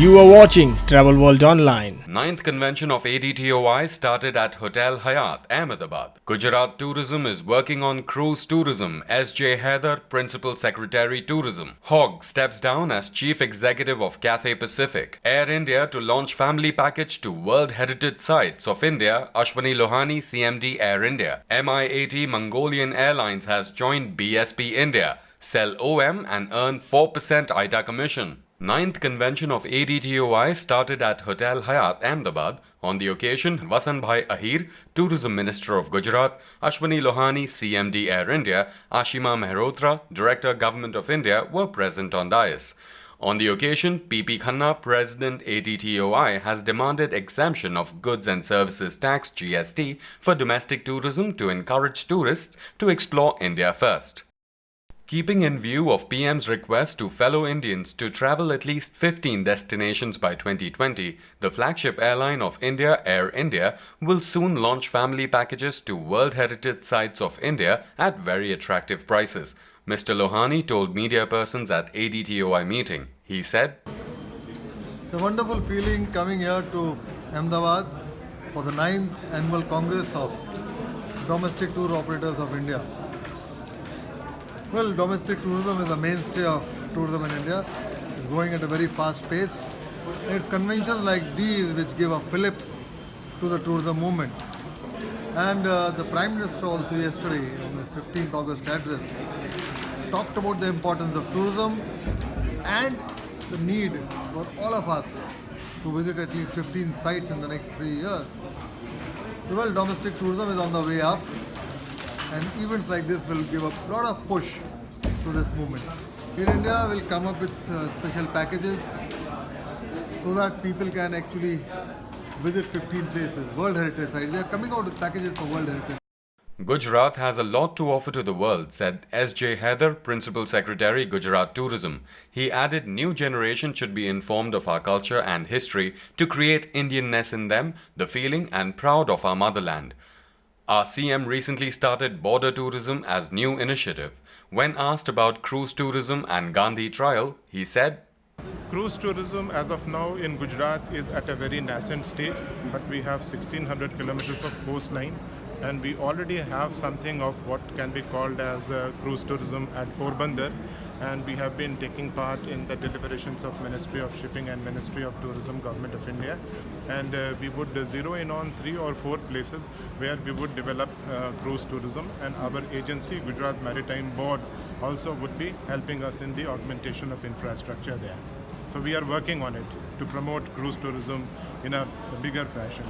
You are watching Travel World Online. Ninth Convention of ADTOI started at Hotel Hayatt, Ahmedabad. Gujarat Tourism is working on cruise tourism. S.J Haider, Principal Secretary Tourism. Hogg steps down as Chief Executive of Cathay Pacific. Air India to launch family package to World Heritage Sites of India. Ashwani Lohani, CMD Air India. MIAT Mongolian Airlines has joined BSP India. Sell OM and earn 4% IATA Commission. Ninth Convention of ADTOI started at Hotel Hayatt, Ahmedabad. On the occasion, Vasanbhai Ahir, Tourism Minister of Gujarat, Ashwani Lohani, CMD Air India, Ashima Mehrotra, Director Government of India were present on dais. On the occasion, P.P. Khanna, President ADTOI, has demanded exemption of Goods and Services Tax (GST) for domestic tourism to encourage tourists to explore India first. Keeping in view of PM's request to fellow Indians to travel at least 15 destinations by 2020, the flagship airline of India, Air India, will soon launch family packages to World Heritage Sites of India at very attractive prices. Mr. Lohani told media persons at ADTOI meeting. He said, "The wonderful feeling coming here to Ahmedabad for the 9th Annual Congress of Domestic Tour Operators of India. Well, domestic tourism is a mainstay of tourism in India. It's growing at a very fast pace. It's conventions like these which give a fillip to the tourism movement. And the Prime Minister also yesterday, on his 15th August address, talked about the importance of tourism and the need for all of us to visit at least 15 sites in the next 3 years. Well, domestic tourism is on the way up, and events like this will give a lot of push to this movement. Air India will come up with special packages so that people can actually visit 15 places, World Heritage Sites. They are coming out with packages for World Heritage. Gujarat has a lot to offer to the world, said S.J Haider, Principal Secretary, Gujarat Tourism. He added new generation should be informed of our culture and history to create Indianness in them, the feeling and proud of our motherland. Our CM recently started border tourism as new initiative. When asked about cruise tourism and Gandhi trial, he said, Cruise tourism as of now in Gujarat is at a very nascent stage, but we have 1600 kilometers of coastline, and we already have something of what can be called as cruise tourism at Porbandar, and we have been taking part in the deliberations of Ministry of Shipping and Ministry of Tourism, Government of India, and we would zero in on 3 or 4 places where we would develop cruise tourism, and our agency, Gujarat Maritime Board, also would be helping us in the augmentation of infrastructure there. So we are working on it to promote cruise tourism in a bigger fashion.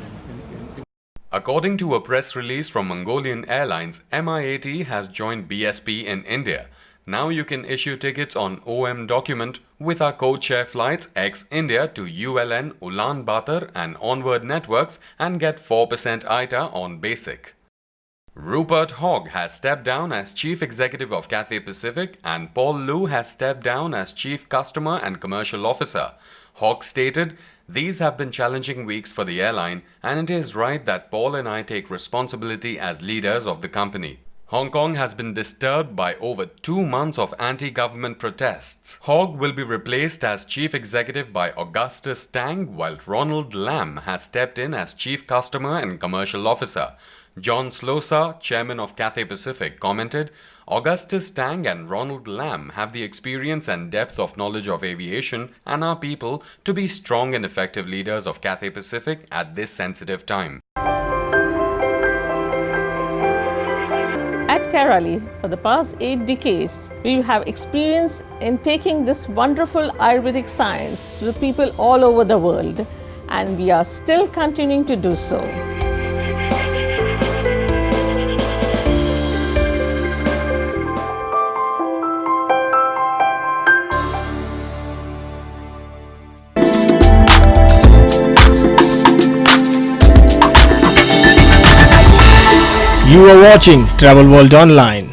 According to a press release from Mongolian Airlines, MIAT has joined BSP in India. Now you can issue tickets on OM document with our code-share flights ex-India to ULN, Ulaanbaatar and onward networks and get 4% IATA on basic. Rupert Hogg has stepped down as Chief Executive of Cathay Pacific and Paul Liu has stepped down as Chief Customer and Commercial Officer. Hogg stated, "These have been challenging weeks for the airline and it is right that Paul and I take responsibility as leaders of the company." Hong Kong has been disturbed by over 2 months of anti-government protests. Hogg will be replaced as Chief Executive by Augustus Tang, while Ronald Lam has stepped in as Chief Customer and Commercial Officer. John Slosa, Chairman of Cathay Pacific, commented, "Augustus Tang and Ronald Lam have the experience and depth of knowledge of aviation and our people to be strong and effective leaders of Cathay Pacific at this sensitive time." At Kerala, for the past 8 decades, we have experience in taking this wonderful Ayurvedic science to the people all over the world, and we are still continuing to do so. You are watching Travel World Online.